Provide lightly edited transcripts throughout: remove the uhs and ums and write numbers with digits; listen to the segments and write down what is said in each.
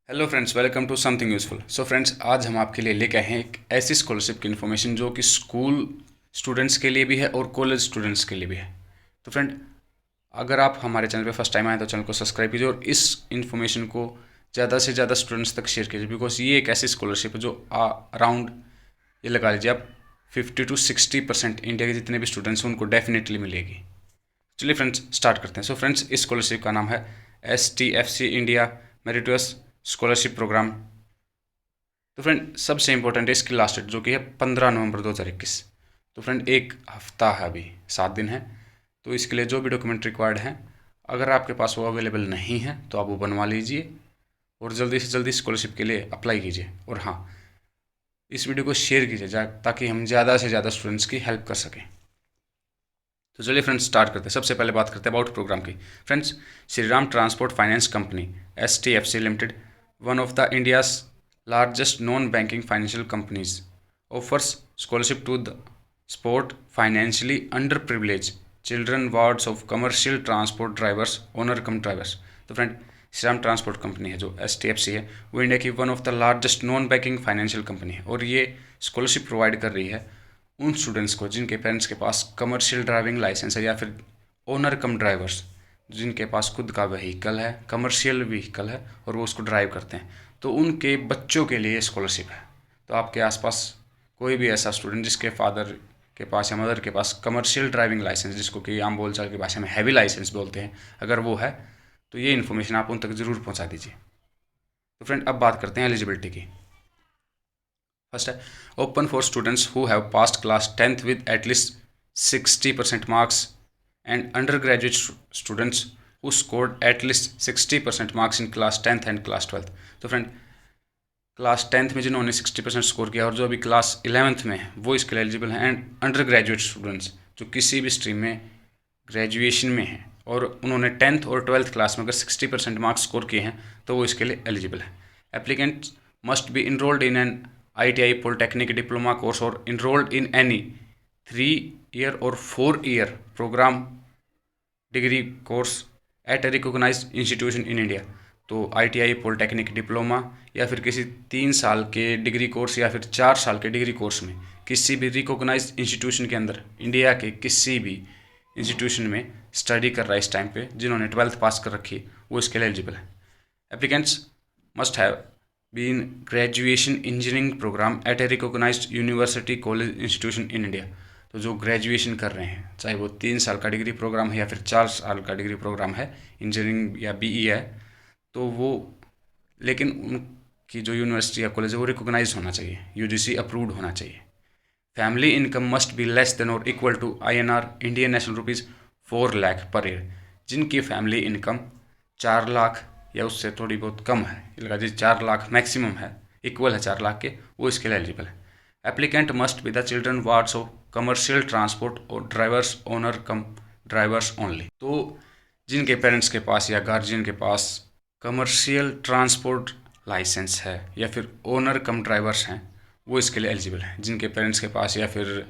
Hello friends, welcome to something useful. So friends, आज हम आपके लिए लेके आए हैं एक ऐसी स्कॉलरशिप की इन्फॉर्मेशन जो कि स्कूल स्टूडेंट्स के लिए भी है और कॉलेज स्टूडेंट्स के लिए भी है। तो फ्रेंड, अगर आप हमारे चैनल पे फर्स्ट टाइम आए तो चैनल को सब्सक्राइब कीजिए और इस इन्फॉर्मेशन को ज़्यादा से ज़्यादा स्टूडेंट्स तक शेयर कीजिए, बिकॉज ये एक ऐसी स्कॉलरशिप है जो अराउंड, ये लगा लीजिए आप, 50 to 60% इंडिया के जितने भी स्टूडेंट्स हैं उनको डेफिनेटली मिलेगी। चलिए फ्रेंड्स, स्टार्ट करते हैं। सो फ्रेंड्स, इस स्कॉलरशिप का नाम है STFC India meritorious scholarship programme. तो फ्रेंड, सबसे इंपॉर्टेंट है इसकी लास्ट डेट जो कि है 15 नवंबर 2021। तो फ्रेंड, एक हफ्ता है, अभी 7 दिन है। तो इसके लिए जो भी डॉक्यूमेंट रिक्वायर्ड हैं, अगर आपके पास वो अवेलेबल नहीं है तो आप वो बनवा लीजिए और जल्दी से जल्दी स्कॉलरशिप के लिए अप्लाई कीजिए। और हाँ, इस वीडियो को शेयर कीजिए ताकि हम ज़्यादा से ज़्यादा स्टूडेंट्स की हेल्प कर सकें। तो चलिए फ्रेंड्स, स्टार्ट करते हैं। सबसे पहले बात करते हैं अबाउट प्रोग्राम की। Friends, Shri Ram transport finance company STFC limited, one of the India's largest non-banking financial companies, offers scholarship to the support financially underprivileged children wards of commercial transport drivers owner cum drivers। तो friend, Shriram transport company है जो STFC है, वो India की one of the largest non banking financial company है और ये scholarship provide कर रही है उन स्टूडेंट्स को जिनके पेरेंट्स के पास कमर्शियल ड्राइविंग लाइसेंस है या फिर ओनर कम ड्राइवर्स, जिनके पास खुद का व्हीकल है, कमर्शियल व्हीकल है और वो उसको ड्राइव करते हैं, तो उनके बच्चों के लिए स्कॉलरशिप है। तो आपके आसपास कोई भी ऐसा स्टूडेंट जिसके फादर के पास या मदर के पास कमर्शियल ड्राइविंग लाइसेंस, जिसको कि आम बोलचाल की भाषा में हैवी लाइसेंस बोलते हैं, अगर वो है तो ये इन्फॉर्मेशन आप उन तक ज़रूर पहुंचा दीजिए। तो फ्रेंड, अब बात करते हैं एलिजिबिलिटी की। फर्स्ट है open for students who have passed class 10th with at least 60% marks and under graduate students who scored at least 60% marks in class 10th and class 12th। तो फ्रेंड, क्लास 10th में जिन्होंने 60% score किया और जो अभी class 11th में है वो इसके लिए एलिजिबल हैं। एंड अंडर ग्रेजुएट स्टूडेंट्स जो किसी भी स्ट्रीम में ग्रेजुएशन में हैं और उन्होंने 10th और 12th क्लास में अगर 60% मार्क्स स्कोर किए हैं तो वो इसके लिए एलिजिबल है। Applicant must be enrolled in an ITI polytechnic diploma course और इनरोल्ड इन एनी 3 year और 4 year programme degree course at a recognised institution in India. तो ITI पॉलिटेक्निक डिप्लोमा या फिर किसी 3 साल के डिग्री कोर्स या फिर 4 साल के डिग्री कोर्स में किसी भी रिकोगनाइज्ड इंस्टीट्यूशन के अंदर, इंडिया के किसी भी इंस्टीट्यूशन में स्टडी कर रहा है इस टाइम पे, जिन्होंने 12th पास कर रखी है, वो इसके लिए एलिजिबल है। Applicants must have been graduation engineering programme at a recognised university college institution in India. तो जो ग्रेजुएशन कर रहे हैं, चाहे वो 3 साल का डिग्री प्रोग्राम है या फिर 4 साल का डिग्री प्रोग्राम है, इंजीनियरिंग या BE है, तो वो, लेकिन उनकी जो यूनिवर्सिटी या कॉलेज है वो रिकोगनाइज होना चाहिए, UGC अप्रूव्ड होना चाहिए। Family income must be less than और equal to INR Indian national rupees 4 lakh per year. जिनकी फैमिली इनकम 4 लाख या उससे थोड़ी बहुत कम है, लगा जी 4 लाख मैक्सिमम है, इक्वल है 4 लाख के, वो इसके लिए एलिजिबल है। Applicant must be the children wards of commercial transport और drivers owner cum drivers only. तो जिनके पेरेंट्स के पास या गार्जियन के पास कमर्शियल ट्रांसपोर्ट लाइसेंस है या फिर ओनर कम ड्राइवर्स हैं, वो इसके लिए एलिजिबल हैं। जिनके पेरेंट्स के पास या फिर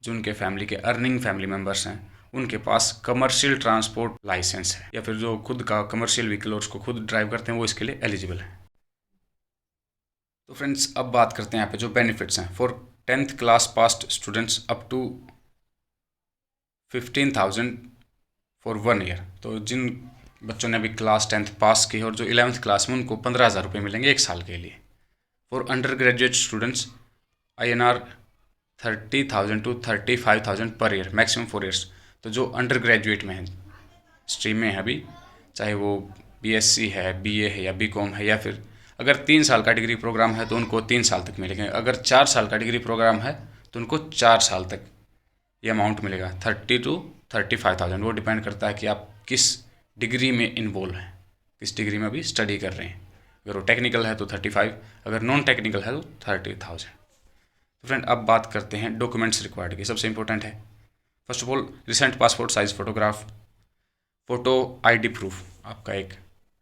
जो उनके फैमिली के अर्निंग फैमिली मेम्बर्स हैं, उनके पास कमर्शियल ट्रांसपोर्ट लाइसेंस है या फिर जो खुद का कमर्शियल व्हीकल और उसको खुद ड्राइव करते हैं, वो इसके लिए एलिजिबल है। तो फ्रेंड्स, अब बात करते हैं यहाँ पे जो बेनिफिट्स हैं for 10th class passed students up to 15,000 for 1 year। तो जिन बच्चों ने अभी क्लास 10th पास की और जो 11th क्लास में, उनको 15,000 रुपये मिलेंगे 1 साल के लिए। For undergraduate students INR 30,000 to 35,000 per year, maximum 4 years। तो जो अंडर ग्रेजुएट में है, स्ट्रीम में है अभी, चाहे वो BSc है, BA है या BCom है, या फिर अगर 3 साल का डिग्री प्रोग्राम है तो उनको 3 साल तक मिलेंगे, अगर 4 साल का डिग्री प्रोग्राम है तो उनको 4 साल तक ये अमाउंट मिलेगा। 30 to 35,000, वो डिपेंड करता है कि आप किस डिग्री में इन्वॉल्व हैं, किस डिग्री में अभी स्टडी कर रहे हैं। अगर वो टेक्निकल है तो 35, अगर नॉन टेक्निकल है तो 30,000। तो फ्रेंड, अब बात करते हैं डॉक्यूमेंट्स रिक्वायर्ड की। सबसे इंपॉर्टेंट है first of all recent passport size photograph, photo ID proof, आपका एक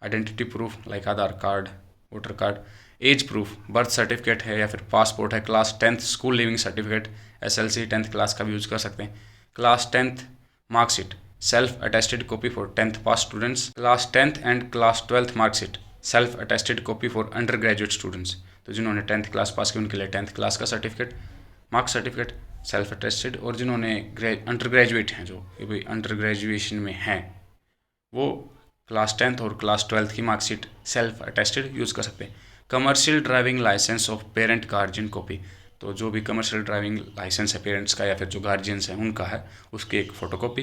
identity proof like Aadhaar card, voter card, age proof, birth certificate है या फिर पासपोर्ट है, class 10th school leaving certificate, SLC 10th class का भी यूज़ कर सकते हैं, class 10th marksheet, self attested copy for 10th pass students, class 10th and class 12th marksheet self attested copy for undergraduate students, तो जिन्होंने 10th class pass की उनके लिए 10th क्लास का certificate, mark certificate self attested, और जिन्होंने under graduate हैं, जो कि भाई अंडर ग्रेजुएशन में हैं, वो क्लास 10th और क्लास 12th की मार्कशीट सेल्फ अटेस्टेड यूज़ कर सकते हैं। Commercial driving licence of parent guardian copy, तो जो भी कमर्शियल ड्राइविंग लाइसेंस है पेरेंट्स का या फिर जो गार्जियंस हैं उनका है, उसकी एक फ़ोटोकॉपी।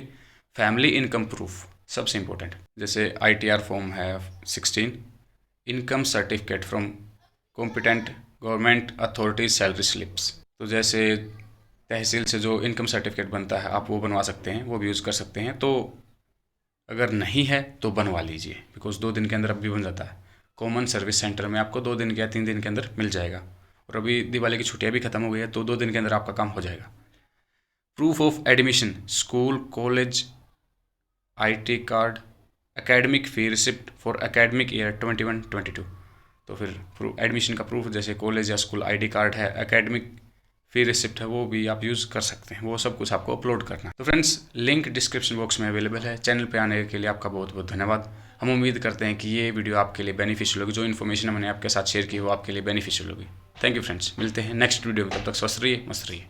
फैमिली इनकम प्रूफ सबसे इंपॉर्टेंट, जैसे ITR फॉर्म है 16, income certificate from competent government authorities salary slips, तो जैसे तहसील से जो इनकम सर्टिफिकेट बनता है आप वो बनवा सकते हैं, वो भी यूज़ कर सकते हैं। तो अगर नहीं है तो बनवा लीजिए, बिकॉज 2 दिन के अंदर अब भी बन जाता है। कॉमन सर्विस सेंटर में आपको 2 दिन या 3 दिन के अंदर मिल जाएगा, और अभी दिवाली की छुट्टियां भी खत्म हो गई है, तो 2 दिन के अंदर आपका काम हो जाएगा। Proof of admission, school, college, IT card, academic fee receipt for academic year 21-22, तो फिर एडमिशन का प्रूफ जैसे कॉलेज या स्कूल ID कार्ड है, एकेडमिक फ़ी रिसिप्ट है, वो भी आप यूज़ कर सकते हैं। वो सब कुछ आपको अपलोड करना है। तो फ्रेंड्स, लिंक डिस्क्रिप्शन बॉक्स में अवेलेबल है। चैनल पे आने के लिए आपका बहुत बहुत धन्यवाद। हम उम्मीद करते हैं कि ये वीडियो आपके लिए बेनिफिशियल होगी, जो इन्फॉर्मेशन मैंने आपके साथ शेयर की वो आपके लिए बेनिफिशियल होगी। थैंक यू फ्रेंड्स, मिलते हैं नेक्स्ट वीडियो में, तब तक स्वस्थ रहिए, मस्त रहिए।